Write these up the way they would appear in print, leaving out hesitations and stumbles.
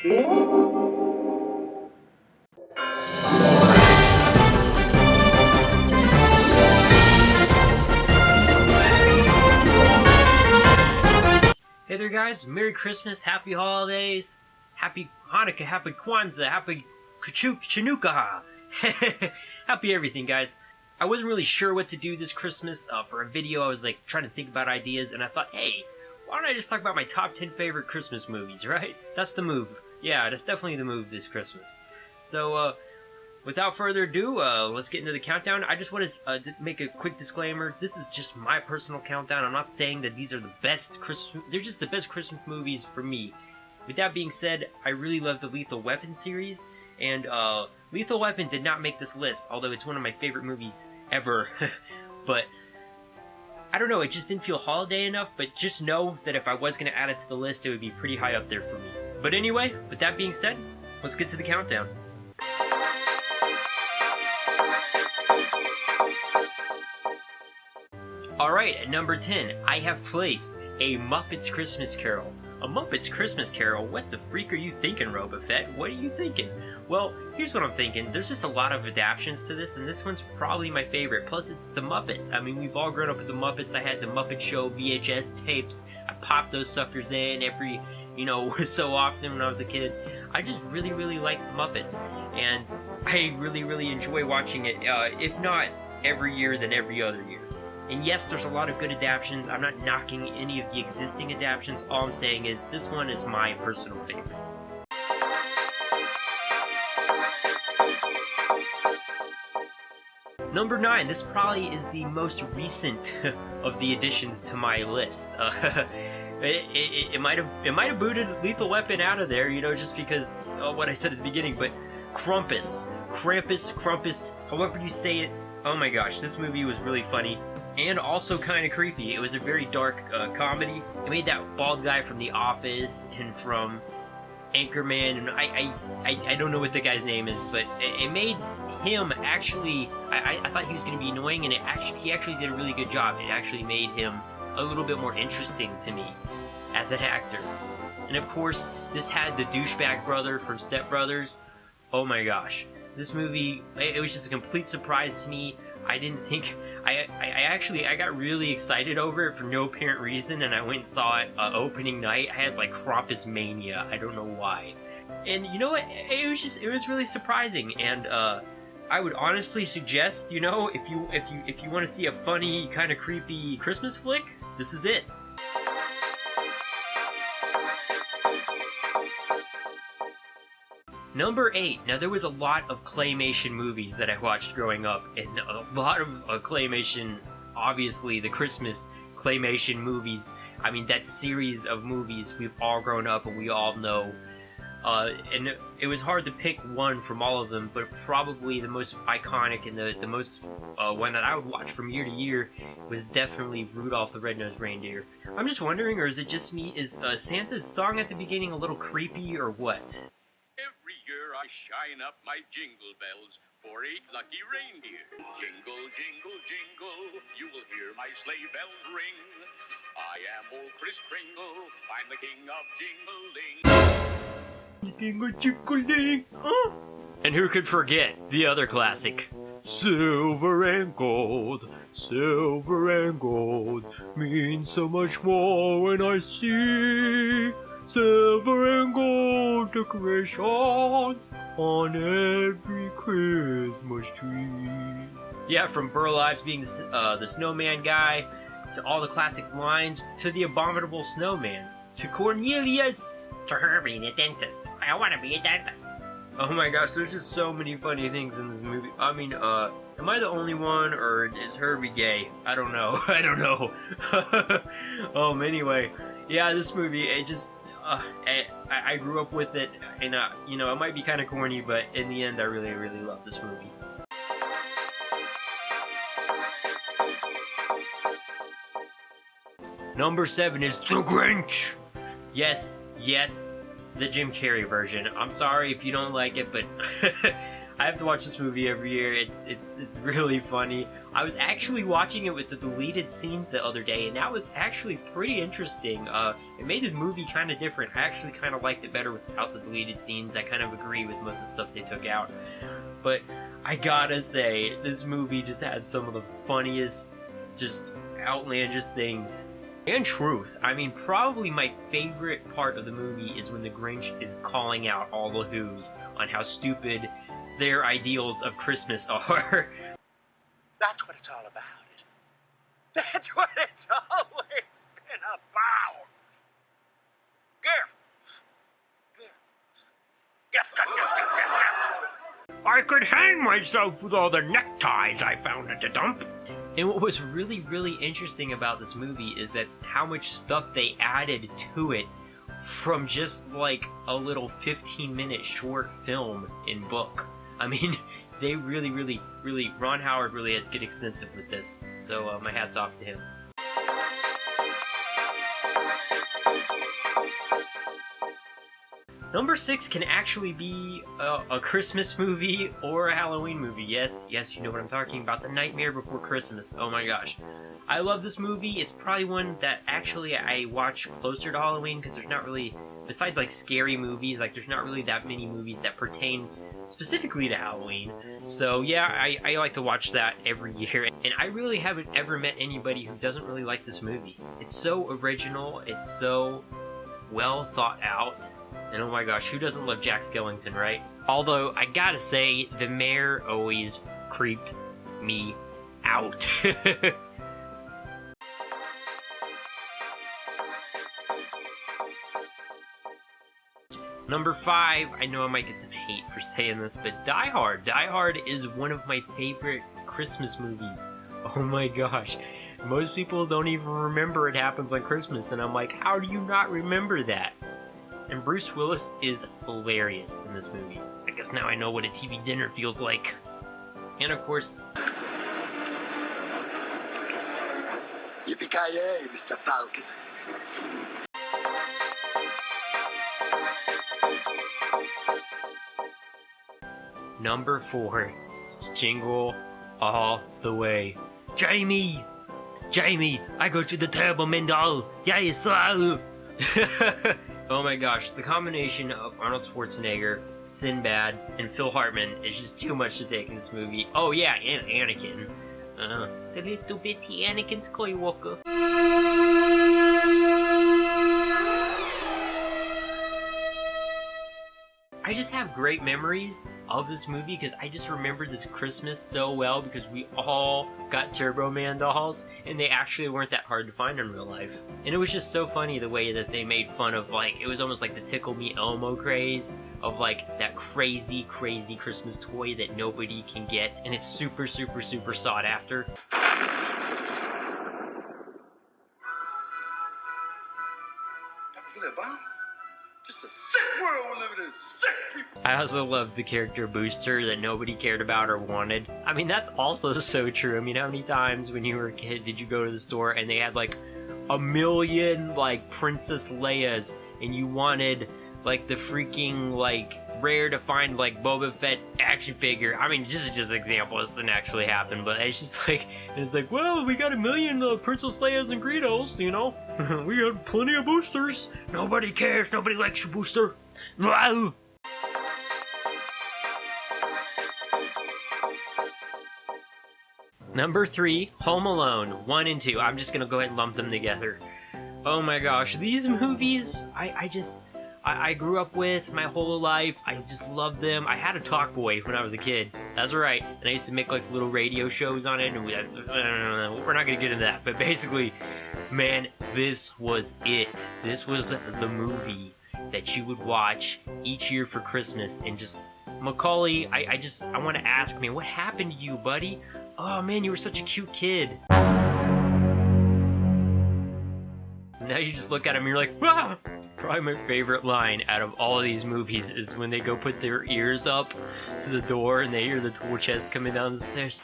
Hey there guys, Merry Christmas, Happy Holidays, Happy Hanukkah, Happy Kwanzaa, Happy Chanukah, Happy everything guys. I wasn't really sure what to do this Christmas for a video. I was like trying to think about ideas and I thought, hey, why don't I just talk about my top 10 favorite Christmas movies, right? That's the move. Yeah, that's definitely the move this Christmas. So, without further ado, let's get into the countdown. I just want to make a quick disclaimer. This is just my personal countdown. I'm not saying that these are the best Christmas... They're just the best Christmas movies for me. With that being said, I really love the Lethal Weapon series. And Lethal Weapon did not make this list, although it's one of my favorite movies ever. But, I don't know, it just didn't feel holiday enough. But just know that if I was going to add it to the list, it would be pretty high up there for me. But anyway, with that being said, let's get to the countdown. Alright, at number 10, I have placed A Muppet's Christmas Carol. A Muppet's Christmas Carol? What the freak are you thinking, RobaFett? What are you thinking? Well, here's what I'm thinking. There's just a lot of adaptations to this, and this one's probably my favorite. Plus, it's the Muppets. I mean, we've all grown up with the Muppets. I had the Muppet Show VHS tapes. I popped those suckers in every, so often when I was a kid. I just really, really like the Muppets, and I really, really enjoy watching it, if not every year, then every other year. And yes, there's a lot of good adaptions. I'm not knocking any of the existing adaptions. All I'm saying is this one is my personal favorite. Number 9. This probably is the most recent of the additions to my list. It might have booted Lethal Weapon out of there, just because of what I said at the beginning. But Krampus, however you say it. Oh my gosh, this movie was really funny. And also kind of creepy. It was a very dark comedy. It made that bald guy from The Office and from Anchorman, and I don't know what the guy's name is, but it made him actually. I thought he was going to be annoying, and he actually did a really good job. It actually made him a little bit more interesting to me as an actor. And of course, this had the douchebag brother from Step Brothers. Oh my gosh, this movie, it was just a complete surprise to me. I didn't think... I got really excited over it for no apparent reason, and I went and saw it opening night. I had like Krampus mania. I don't know why. And you know what? It was really surprising, and I would honestly suggest, if you want to see a funny, kind of creepy Christmas flick, this is it. Number 8. Now, there was a lot of claymation movies that I watched growing up, and a lot of claymation, obviously, the Christmas claymation movies. I mean, that series of movies we've all grown up and we all know. And it was hard to pick one from all of them, but probably the most iconic and the most one that I would watch from year to year was definitely Rudolph the Red-Nosed Reindeer. I'm just wondering, or is it just me, is Santa's song at the beginning a little creepy, or what? I shine up my jingle bells for 8 lucky reindeer. Jingle, jingle, jingle, you will hear my sleigh bells ring. I am old Kris Kringle, I'm the king of jingling. And who could forget the other classic? Silver and gold means so much more when I see silver and gold decorations on every Christmas tree. Yeah, from Burl Ives being the snowman guy, to all the classic lines, to the abominable snowman, to Cornelius, to Herbie the dentist. I want to be a dentist. Oh my gosh, there's just so many funny things in this movie. I mean, am I the only one, or is Herbie gay? I don't know. I don't know. Anyway, yeah, this movie, it just... I grew up with it, and it might be kind of corny, but in the end, I really, really love this movie. Number 7 is The Grinch. Yes, the Jim Carrey version. I'm sorry if you don't like it, but I have to watch this movie every year. It's really funny. I was actually watching it with the deleted scenes the other day, and that was actually pretty interesting. It made the movie kind of different. I actually kind of liked it better without the deleted scenes. I kind of agree with most of the stuff they took out. But I gotta say, this movie just had some of the funniest, just outlandish things. And truth. I mean, probably my favorite part of the movie is when the Grinch is calling out all the Who's on how stupid their ideals of Christmas are. That's what it's all about, isn't it? That's what it's always been about. Gift. I could hang myself with all the neckties I found at the dump. And what was really, really interesting about this movie is that how much stuff they added to it from just like a little 15-minute short film in book. I mean, they really, Ron Howard really had to get extensive with this. So my hat's off to him. Number 6 can actually be a Christmas movie or a Halloween movie. Yes, you know what I'm talking about. The Nightmare Before Christmas. Oh my gosh. I love this movie. It's probably one that actually I watch closer to Halloween because there's not really, besides like scary movies, like there's not really that many movies that pertain specifically to Halloween. So yeah, I like to watch that every year. And I really haven't ever met anybody who doesn't really like this movie. It's so original. It's so well thought out. And oh my gosh, who doesn't love Jack Skellington, right? Although, I gotta say, the mayor always creeped me out. Number 5, I know I might get some hate for saying this, but Die Hard. Die Hard is one of my favorite Christmas movies. Oh my gosh. Most people don't even remember it happens on Christmas, and I'm like, how do you not remember that? And Bruce Willis is hilarious in this movie. I guess now I know what a TV dinner feels like. And of course... Yippee-ki-yay, Mr. Falcon. Number 4 is Jingle All The Way. Jamie, I go to the Turbo Mendel. Yes, Oh my gosh, the combination of Arnold Schwarzenegger, Sinbad, and Phil Hartman is just too much to take in this movie. Oh yeah, and Anakin. The little bitty Anakin Skywalker. I just have great memories of this movie because I just remember this Christmas so well because we all got Turbo Man dolls and they actually weren't that hard to find in real life. And it was just so funny the way that they made fun of, like, it was almost like the Tickle Me Elmo craze of like that crazy Christmas toy that nobody can get and it's super sought after. Just a sick world we're living in. Sick people. I also love the character Booster that nobody cared about or wanted. I mean, that's also so true. I mean, how many times when you were a kid did you go to the store and they had like a million like Princess Leia's and you wanted like the freaking like rare to find like Boba Fett action figure. I mean, this is just an example. This didn't actually happen, but it's just like, it's like, well, we got a million Princess Leia's and Greedos, you know? We got plenty of boosters. Nobody cares. Nobody likes your booster. Wow. Number 3, Home Alone 1 and 2. I'm just gonna go ahead and lump them together. Oh my gosh, these movies, I grew up with my whole life. I just loved them. I had a talk boy when I was a kid. That's right. And I used to make like little radio shows on it. And we're not gonna get into that. But basically, man, this was it. This was the movie that you would watch each year for Christmas. And just, Macaulay, I want to ask, man, what happened to you, buddy? Oh man, you were such a cute kid. Now you just look at him and you're like, ah! Probably my favorite line out of all of these movies is when they go put their ears up to the door and they hear the tool chest coming down the stairs.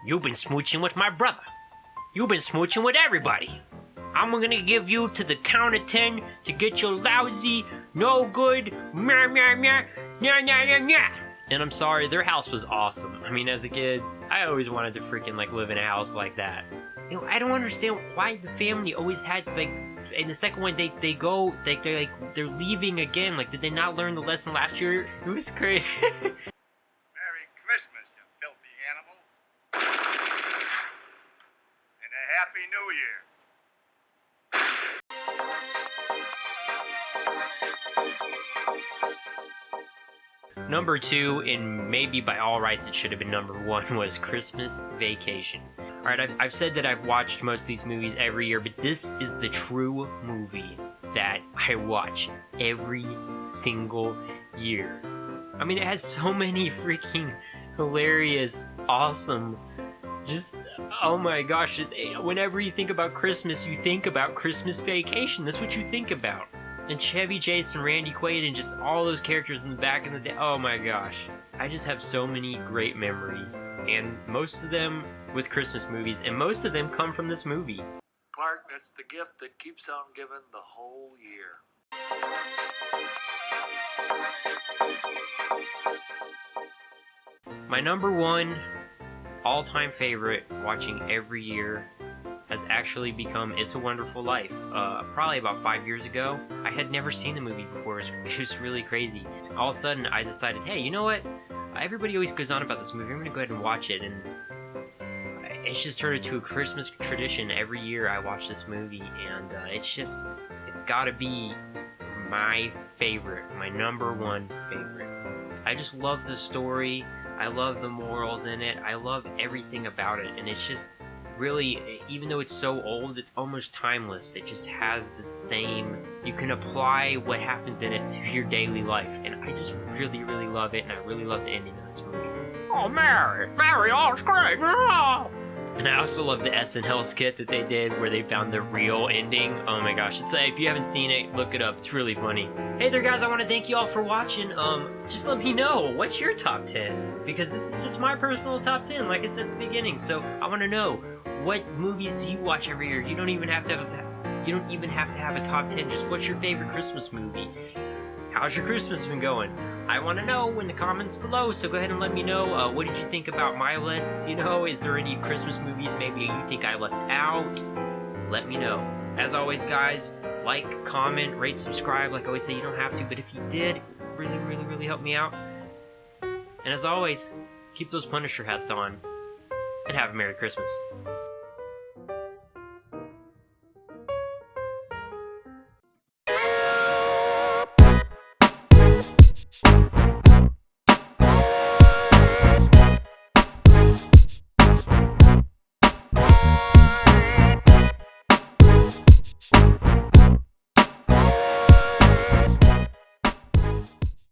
You've been smooching with my brother. You've been smooching with everybody. I'm gonna give you to the count of 10 to get your lousy, no good, meh, meh, meh, nah, nah, nah, nah. And I'm sorry, their house was awesome. I mean, as a kid, I always wanted to freaking, like, live in a house like that. You know, I don't understand why the family always had, like, in the second one, they go, they're leaving again. Like, did they not learn the lesson last year? It was crazy. Merry Christmas, you filthy animal. And a Happy New Year. Number 2, and maybe by all rights it should have been number 1, was Christmas Vacation. Alright, I've said that I've watched most of these movies every year, but this is the true movie that I watch every single year. I mean, it has so many freaking hilarious, awesome, just, oh my gosh, just, whenever you think about Christmas, you think about Christmas Vacation. That's what you think about. And Chevy Chase and Randy Quaid and just all those characters in the back in the day. Oh my gosh. I just have so many great memories. And most of them with Christmas movies. And most of them come from this movie. Clark, that's the gift that keeps on giving the whole year. My number 1 all-time favorite watching every year has actually become It's a Wonderful Life. Probably about 5 years ago. I had never seen the movie before. It was really crazy. All of a sudden, I decided, hey, you know what? Everybody always goes on about this movie. I'm gonna go ahead and watch it. And it's just turned into a Christmas tradition. Every year I watch this movie, and it's gotta be my favorite, my number 1 favorite. I just love the story. I love the morals in it. I love everything about it, and it's just really, even though it's so old, it's almost timeless. It just has the same, you can apply what happens in it to your daily life, and I just really, really love it, and I really love the ending of this movie. Oh, Mary, oh, it's great! Oh! And I also love the SNL skit that they did where they found the real ending. Oh my gosh, it's if you haven't seen it, look it up. It's really funny. Hey there guys, I want to thank you all for watching. Just let me know, what's your top 10? Because this is just my personal top 10, like I said at the beginning. So I want to know, what movies do you watch every year? You don't even have to have a top 10. Just what's your favorite Christmas movie? How's your Christmas been going? I want to know in the comments below, so go ahead and let me know. What did you think about my list? You know, is there any Christmas movies maybe you think I left out? Let me know. As always, guys, like, comment, rate, subscribe. Like I always say, you don't have to, but if you did, it really, really, really help me out. And as always, keep those Punisher hats on, and have a Merry Christmas.